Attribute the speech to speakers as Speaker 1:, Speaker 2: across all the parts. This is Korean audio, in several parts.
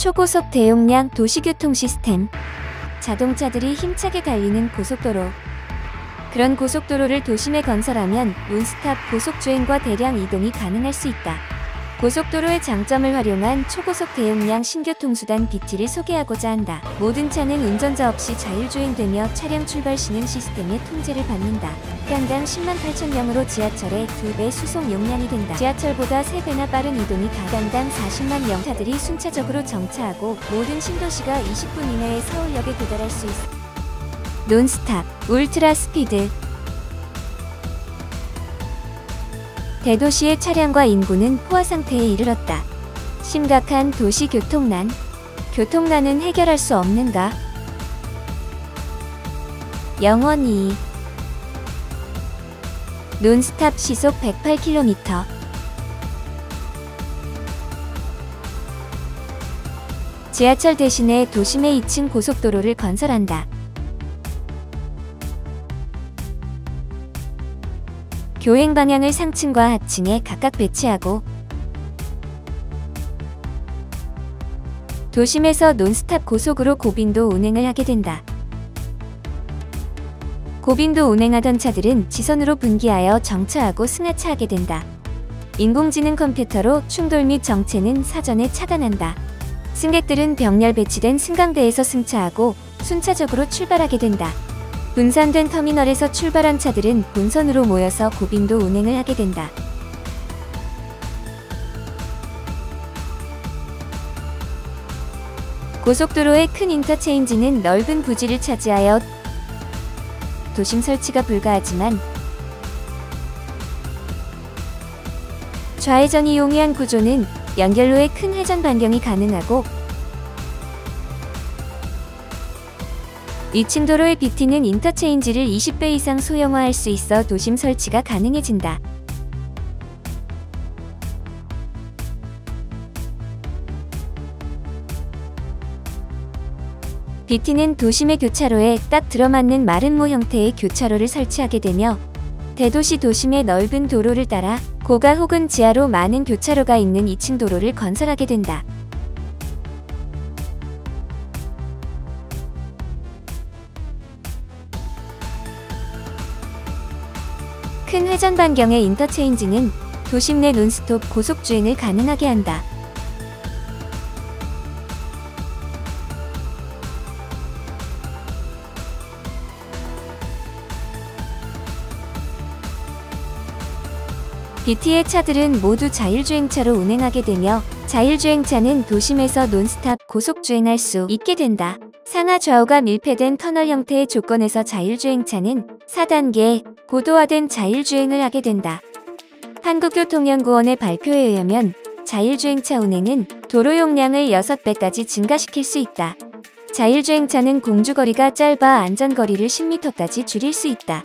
Speaker 1: 초고속 대용량 도시교통 시스템. 자동차들이 힘차게 달리는 고속도로. 그런 고속도로를 도심에 건설하면 논스톱 고속주행과 대량 이동이 가능할 수 있다. 고속도로의 장점을 활용한 초고속 대용량 신교통수단 BT를 소개하고자 한다. 모든 차는 운전자 없이 자율주행되며 차량 출발 시는 시스템의 통제를 받는다. 시간당 108,000명으로 지하철의 2배 수송 용량이 된다. 지하철보다 3배나 빠른 이동이 시간당 40만 명. 차들이 순차적으로 정차하고 모든 신도시가 20분 이내에 서울역에 도달할 수 있다. 논스톱 울트라 스피드. 대도시의 차량과 인구는 포화 상태에 이르렀다. 심각한 도시 교통난. 교통난은 해결할 수 없는가? 영원히. 논스톱 시속 108km. 지하철 대신에 도심의 2층 고속도로를 건설한다. 교행 방향을 상층과 하층에 각각 배치하고 도심에서 논스톱 고속으로 고빈도 운행을 하게 된다. 고빈도 운행하던 차들은 지선으로 분기하여 정차하고 승하차하게 된다. 인공지능 컴퓨터로 충돌 및 정체는 사전에 차단한다. 승객들은 병렬 배치된 승강대에서 승차하고 순차적으로 출발하게 된다. 분산된 터미널에서 출발한 차들은 본선으로 모여서 고빈도 운행을 하게 된다. 고속도로의 큰 인터체인지는 넓은 부지를 차지하여 도심 설치가 불가하지만 좌회전이 용이한 구조는 연결로의 큰 회전 반경이 가능하고 2층 도로의 BT는 인터체인지를 20배 이상 소형화할 수 있어 도심 설치가 가능해진다. BT는 도심의 교차로에 딱 들어맞는 마름모 형태의 교차로를 설치하게 되며 대도시 도심의 넓은 도로를 따라 고가 혹은 지하로 많은 교차로가 있는 2층 도로를 건설하게 된다. 큰 회전 반경의 인터체인지는 도심 내 논스톱 고속주행을 가능하게 한다. BT의 차들은 모두 자율주행차로 운행하게 되며 자율주행차는 도심에서 논스톱 고속주행할 수 있게 된다. 상하 좌우가 밀폐된 터널 형태의 조건에서 자율주행차는 4단계 고도화된 자율주행을 하게 된다. 한국교통연구원의 발표에 의하면 자율주행차 운행은 도로 용량을 6배까지 증가시킬 수 있다. 자율주행차는 공주거리가 짧아 안전거리를 10m까지 줄일 수 있다.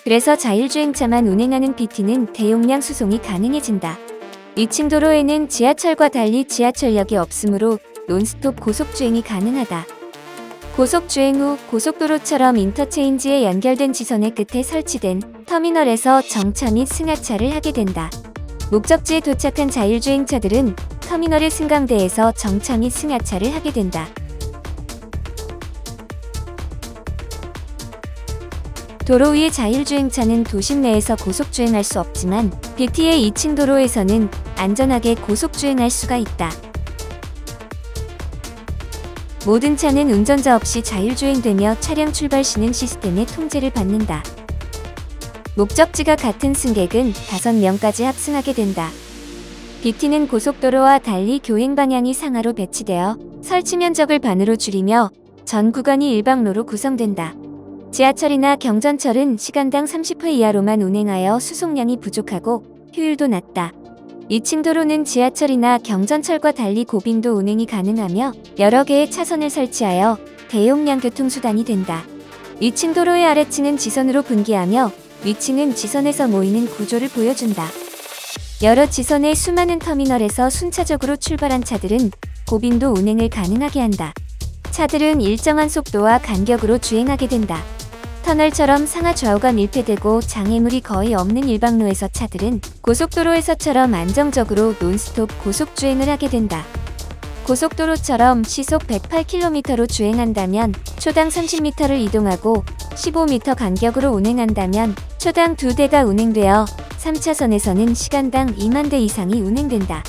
Speaker 1: 그래서 자율주행차만 운행하는 BT는 대용량 수송이 가능해진다. 2층 도로에는 지하철과 달리 지하철역이 없으므로 논스톱 고속주행이 가능하다. 고속주행 후 고속도로처럼 인터체인지에 연결된 지선의 끝에 설치된 터미널에서 정차 및 승하차를 하게 된다. 목적지에 도착한 자율주행차들은 터미널의 승강대에서 정차 및 승하차를 하게 된다. 도로 위의 자율주행차는 도심 내에서 고속주행할 수 없지만 BT의 2층 도로에서는 안전하게 고속주행할 수가 있다. 모든 차는 운전자 없이 자율주행되며 차량 출발 시는 시스템의 통제를 받는다. 목적지가 같은 승객은 5명까지 합승하게 된다. BT는 고속도로와 달리 교행 방향이 상하로 배치되어 설치 면적을 반으로 줄이며 전 구간이 일방로로 구성된다. 지하철이나 경전철은 시간당 30회 이하로만 운행하여 수송량이 부족하고 효율도 낮다. 2층 도로는 지하철이나 경전철과 달리 고빈도 운행이 가능하며 여러 개의 차선을 설치하여 대용량 교통수단이 된다. 2층 도로의 아래층은 지선으로 분기하며 위층은 지선에서 모이는 구조를 보여준다. 여러 지선의 수많은 터미널에서 순차적으로 출발한 차들은 고빈도 운행을 가능하게 한다. 차들은 일정한 속도와 간격으로 주행하게 된다. 터널처럼 상하 좌우가 밀폐되고 장애물이 거의 없는 일방로에서 차들은 고속도로에서처럼 안정적으로 논스톱 고속주행을 하게 된다. 고속도로처럼 시속 108km로 주행한다면 초당 30m를 이동하고 15m 간격으로 운행한다면 초당 2대가 운행되어 3차선에서는 시간당 2만 대 이상이 운행된다.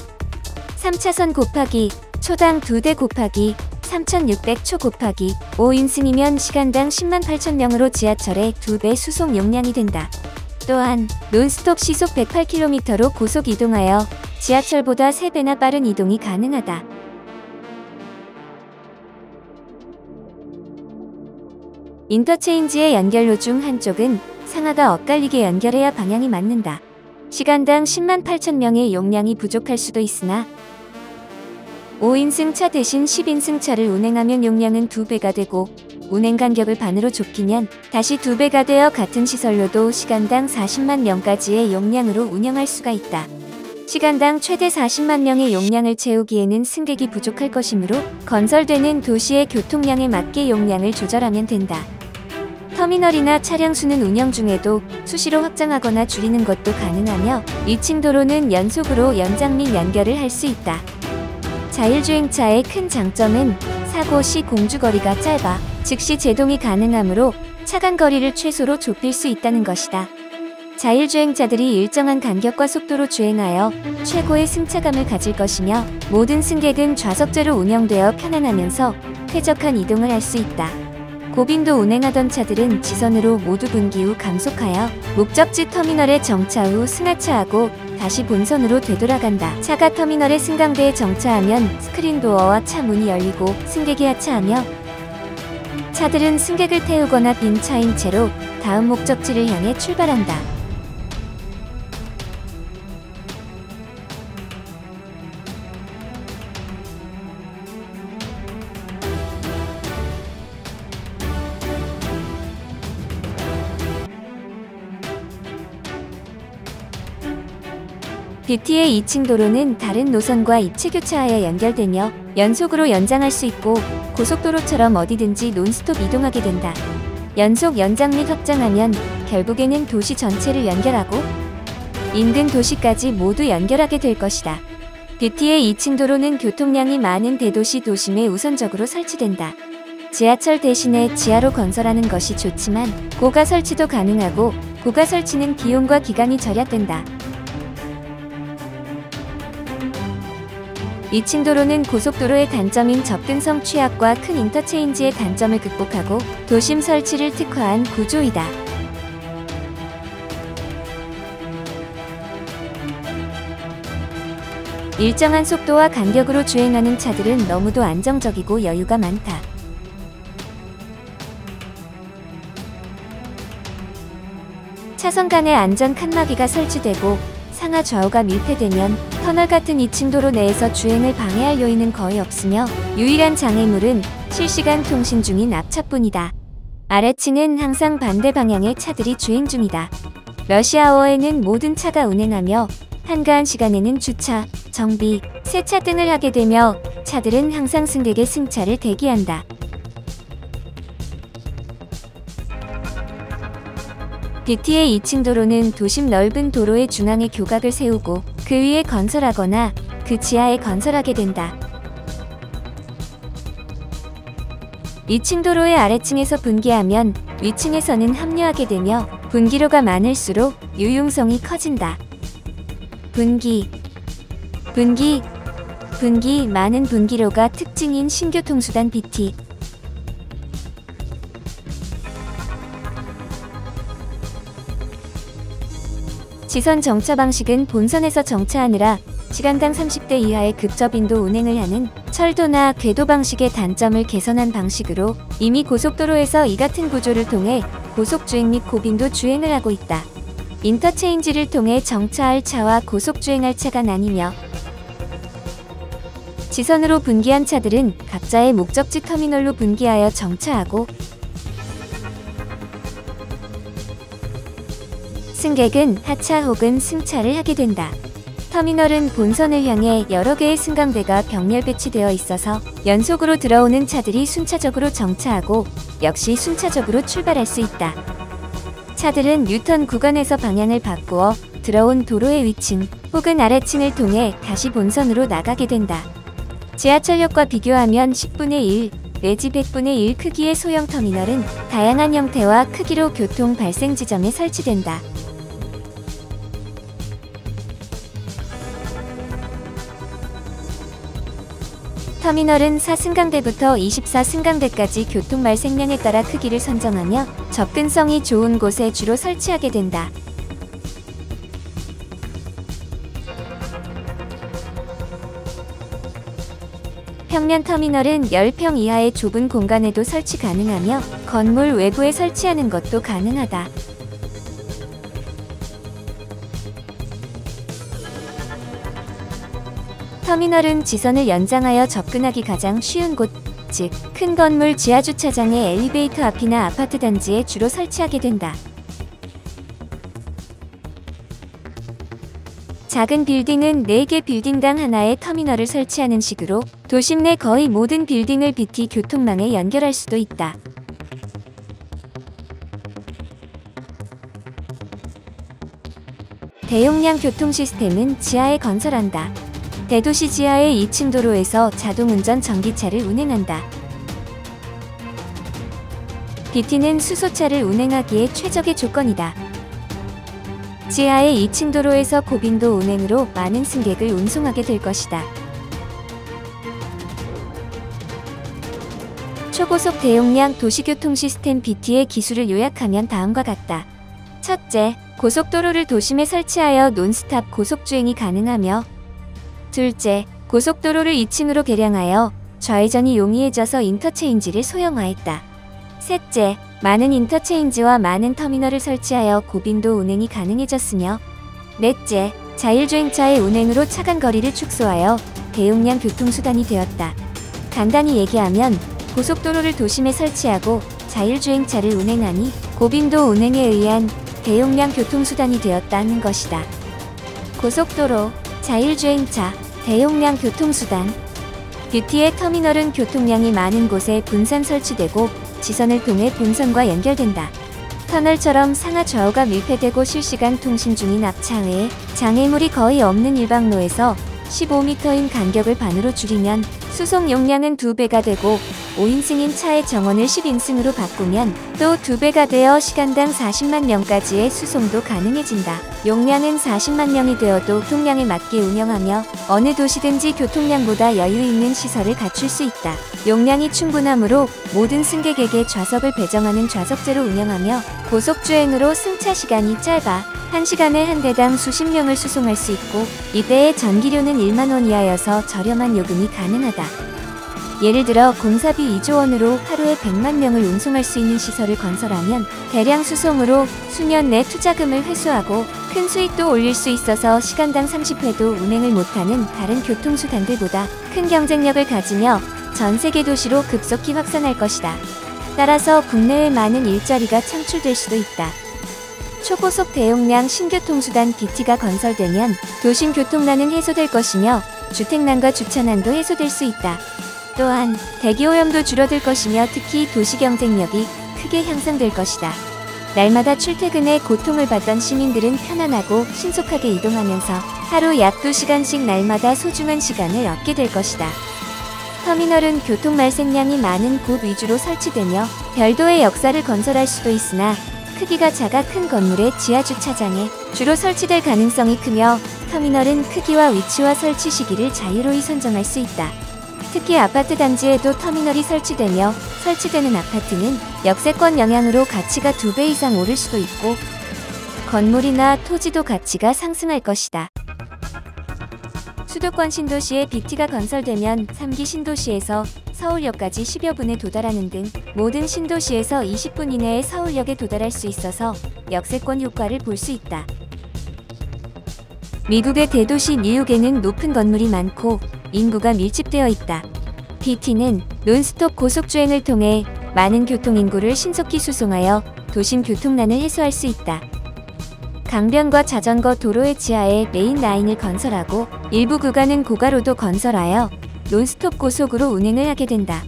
Speaker 1: 3차선 곱하기 초당 2대 곱하기 3600초 곱하기 5인승이면 시간당 10만 8천명으로 지하철의 2배 수송 용량이 된다. 또한 논스톱 시속 108km로 고속 이동하여 지하철보다 3배나 빠른 이동이 가능하다. 인터체인지의 연결로 중 한쪽은 상하가 엇갈리게 연결해야 방향이 맞는다. 시간당 10만 8천 명의 용량이 부족할 수도 있으나 5인승 차 대신 10인승 차를 운행하면 용량은 2배가 되고 운행 간격을 반으로 좁히면 다시 2배가 되어 같은 시설로도 시간당 40만 명까지의 용량으로 운영할 수가 있다. 시간당 최대 40만 명의 용량을 채우기에는 승객이 부족할 것이므로 건설되는 도시의 교통량에 맞게 용량을 조절하면 된다. 터미널이나 차량 수는 운영 중에도 수시로 확장하거나 줄이는 것도 가능하며 2층 도로는 연속으로 연장 및 연결을 할 수 있다. 자율주행차의 큰 장점은 사고 시 공주거리가 짧아 즉시 제동이 가능하므로 차간 거리를 최소로 좁힐 수 있다는 것이다. 자율주행차들이 일정한 간격과 속도로 주행하여 최고의 승차감을 가질 것이며 모든 승객은 좌석제로 운영되어 편안하면서 쾌적한 이동을 할 수 있다. 고빈도 운행하던 차들은 지선으로 모두 분기 후 감속하여 목적지 터미널에 정차 후 승하차하고 다시 본선으로 되돌아간다. 차가 터미널에 승강대에 정차하면 스크린도어와 차 문이 열리고 승객이 하차하며 차들은 승객을 태우거나 빈 차인 채로 다음 목적지를 향해 출발한다. BT의 2층 도로는 다른 노선과 입체 교차하여 연결되며 연속으로 연장할 수 있고 고속도로처럼 어디든지 논스톱 이동하게 된다. 연속 연장 및 확장하면 결국에는 도시 전체를 연결하고 인근 도시까지 모두 연결하게 될 것이다. BT의 2층 도로는 교통량이 많은 대도시 도심에 우선적으로 설치된다. 지하철 대신에 지하로 건설하는 것이 좋지만 고가 설치도 가능하고 고가 설치는 비용과 기간이 절약된다. 2층 도로는 고속도로의 단점인 접근성 취약과 큰 인터체인지의 단점을 극복하고 도심 설치를 특화한 구조이다. 일정한 속도와 간격으로 주행하는 차들은 너무도 안정적이고 여유가 많다. 차선 간에 안전 칸막이가 설치되고 상하 좌우가 밀폐되면 터널 같은 2층 도로 내에서 주행을 방해할 요인은 거의 없으며 유일한 장애물은 실시간 통신 중인 앞차뿐이다. 아래층은 항상 반대 방향의 차들이 주행 중이다. 러시아워에는 모든 차가 운행하며 한가한 시간에는 주차, 정비, 세차 등을 하게 되며 차들은 항상 승객의 승차를 대기한다. BT의 2층 도로는 도심 넓은 도로의 중앙에 교각을 세우고 그 위에 건설하거나 그 지하에 건설하게 된다. 2층 도로의 아래층에서 분기하면 위층에서는 합류하게 되며 분기로가 많을수록 유용성이 커진다. 분기, 많은 분기로가 특징인 신교통수단 BT. 지선 정차 방식은 본선에서 정차하느라 시간당 30대 이하의 급접인도 운행을 하는 철도나 궤도 방식의 단점을 개선한 방식으로 이미 고속도로에서 이 같은 구조를 통해 고속주행 및 고빈도 주행을 하고 있다. 인터체인지를 통해 정차할 차와 고속주행할 차가 나뉘며 지선으로 분기한 차들은 각자의 목적지 터미널로 분기하여 정차하고 승객은 하차 혹은 승차를 하게 된다. 터미널은 본선을 향해 여러 개의 승강대가 병렬 배치되어 있어서 연속으로 들어오는 차들이 순차적으로 정차하고 역시 순차적으로 출발할 수 있다. 차들은 유턴 구간에서 방향을 바꾸어 들어온 도로의 위층 혹은 아래층을 통해 다시 본선으로 나가게 된다. 지하철역과 비교하면 10분의 1 내지 100분의 1 크기의 소형 터미널은 다양한 형태와 크기로 교통 발생 지점에 설치된다. 터미널은 4승강대부터 24승강대까지 교통 발생량에 따라 크기를 선정하며 접근성이 좋은 곳에 주로 설치하게 된다. 평면 터미널은 10평 이하의 좁은 공간에도 설치 가능하며 건물 외부에 설치하는 것도 가능하다. 터미널은 지선을 연장하여 접근하기 가장 쉬운 곳, 즉 큰 건물 지하주차장의 엘리베이터 앞이나 아파트 단지에 주로 설치하게 된다. 작은 빌딩은 4개 빌딩당 하나의 터미널을 설치하는 식으로 도심 내 거의 모든 빌딩을 BT 교통망에 연결할 수도 있다. 대용량 교통 시스템은 지하에 건설한다. 대도시 지하의 2층 도로에서 자동운전 전기차를 운행한다. BT는 수소차를 운행하기에 최적의 조건이다. 지하의 2층 도로에서 고빈도 운행으로 많은 승객을 운송하게 될 것이다. 초고속 대용량 도시교통 시스템 BT의 기술을 요약하면 다음과 같다. 첫째, 고속도로를 도심에 설치하여 논스톱 고속주행이 가능하며, 둘째, 고속도로를 2층으로 개량하여 좌회전이 용이해져서 인터체인지를 소형화했다. 셋째, 많은 인터체인지와 많은 터미널을 설치하여 고빈도 운행이 가능해졌으며, 넷째, 자율주행차의 운행으로 차간 거리를 축소하여 대용량 교통수단이 되었다. 간단히 얘기하면 고속도로를 도심에 설치하고 자율주행차를 운행하니 고빈도 운행에 의한 대용량 교통수단이 되었다는 것이다. 고속도로, 자율주행차, 대용량 교통수단. BT의 터미널은 교통량이 많은 곳에 분산 설치되고 지선을 통해 본선과 연결된다. 터널처럼 상하 좌우가 밀폐되고 실시간 통신 중인 앞차 외에 장애물이 거의 없는 일방로에서 15m인 간격을 반으로 줄이면 수송 용량은 2배가 되고 5인승인 차의 정원을 10인승으로 바꾸면 또 2배가 되어 시간당 40만 명까지의 수송도 가능해진다. 용량은 40만 명이 되어도 교통량에 맞게 운영하며 어느 도시든지 교통량보다 여유 있는 시설을 갖출 수 있다. 용량이 충분하므로 모든 승객에게 좌석을 배정하는 좌석제로 운영하며 고속주행으로 승차 시간이 짧아 1시간에 한 대당 수십 명을 수송할 수 있고 이때의 전기료는 1만 원 이하여서 저렴한 요금이 가능하다. 예를 들어 공사비 2조 원으로 하루에 100만 명을 운송할 수 있는 시설을 건설하면 대량 수송으로 수년 내 투자금을 회수하고 큰 수익도 올릴 수 있어서 시간당 30회도 운행을 못하는 다른 교통수단들보다 큰 경쟁력을 가지며 전 세계 도시로 급속히 확산할 것이다. 따라서 국내에 많은 일자리가 창출될 수도 있다. 초고속 대용량 신교통수단 BT가 건설되면 도심 교통난은 해소될 것이며 주택난과 주차난도 해소될 수 있다. 또한 대기오염도 줄어들 것이며 특히 도시 경쟁력이 크게 향상될 것이다. 날마다 출퇴근에 고통을 받던 시민들은 편안하고 신속하게 이동하면서 하루 약 2시간씩 날마다 소중한 시간을 얻게 될 것이다. 터미널은 교통 발생량이 많은 곳 위주로 설치되며 별도의 역사를 건설할 수도 있으나 크기가 작아 큰 건물의 지하주차장에 주로 설치될 가능성이 크며 터미널은 크기와 위치와 설치 시기를 자유로이 선정할 수 있다. 특히 아파트 단지에도 터미널이 설치되며 설치되는 아파트는 역세권 영향으로 가치가 2배 이상 오를 수도 있고 건물이나 토지도 가치가 상승할 것이다. 수도권 신도시에 BT가 건설되면 3기 신도시에서 서울역까지 10여 분에 도달하는 등 모든 신도시에서 20분 이내에 서울역에 도달할 수 있어서 역세권 효과를 볼 수 있다. 미국의 대도시 뉴욕에는 높은 건물이 많고 인구가 밀집되어 있다. BT는 논스톱 고속주행을 통해 많은 교통인구를 신속히 수송하여 도심 교통난을 해소할 수 있다. 강변과 자전거 도로의 지하에 메인 라인을 건설하고 일부 구간은 고가로도 건설하여 논스톱 고속으로 운행을 하게 된다.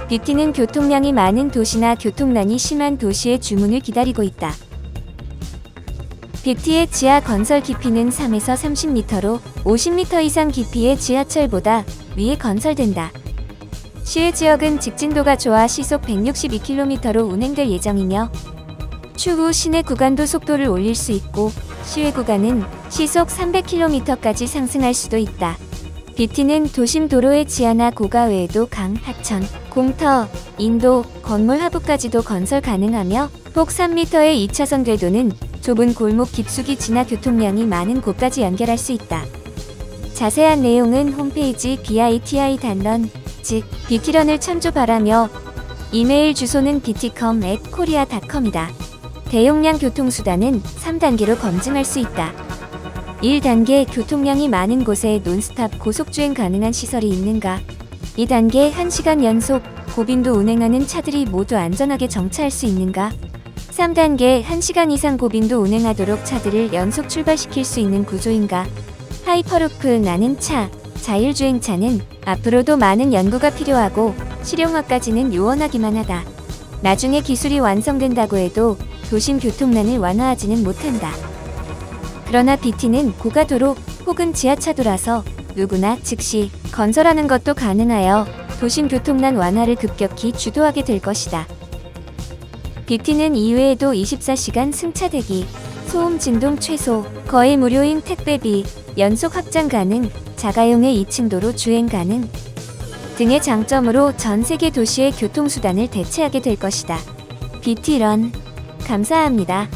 Speaker 1: BT는 교통량이 많은 도시나 교통난이 심한 도시의 주문을 기다리고 있다. BT의 지하 건설 깊이는 3에서 30m로 50m 이상 깊이의 지하철보다 위에 건설된다. 시외 지역은 직진도가 좋아 시속 162km로 운행될 예정이며 추후 시내 구간도 속도를 올릴 수 있고 시외 구간은 시속 300km까지 상승할 수도 있다. BT는 도심 도로의 지하나 고가 외에도 강, 하천, 공터, 인도, 건물 하부까지도 건설 가능하며 폭 3m의 2차선 궤도는 좁은 골목 깊숙이 지나 교통량이 많은 곳까지 연결할 수 있다. 자세한 내용은 홈페이지 BITI.run, 즉 BT런을 참조 바라며 이메일 주소는 btcom@korea.com이다. 대용량 교통수단은 3단계로 검증할 수 있다. 1단계 교통량이 많은 곳에 논스톱 고속주행 가능한 시설이 있는가? 2단계 1시간 연속 고빈도 운행하는 차들이 모두 안전하게 정차할 수 있는가? 3단계 1시간 이상 고빈도 운행하도록 차들을 연속 출발시킬 수 있는 구조인가? 하이퍼루프라는 차, 자율주행차는 앞으로도 많은 연구가 필요하고 실용화까지는 요원하기만 하다. 나중에 기술이 완성된다고 해도 도심 교통난을 완화하지는 못한다. 그러나 BT는 고가도로 혹은 지하차도라서 누구나 즉시 건설하는 것도 가능하여 도심 교통난 완화를 급격히 주도하게 될 것이다. BT는 이외에도 24시간 승차 대기, 소음 진동 최소, 거의 무료인 택배비, 연속 확장 가능, 자가용의 2층 도로 주행 가능 등의 장점으로 전 세계 도시의 교통수단을 대체하게 될 것이다. BT런 감사합니다.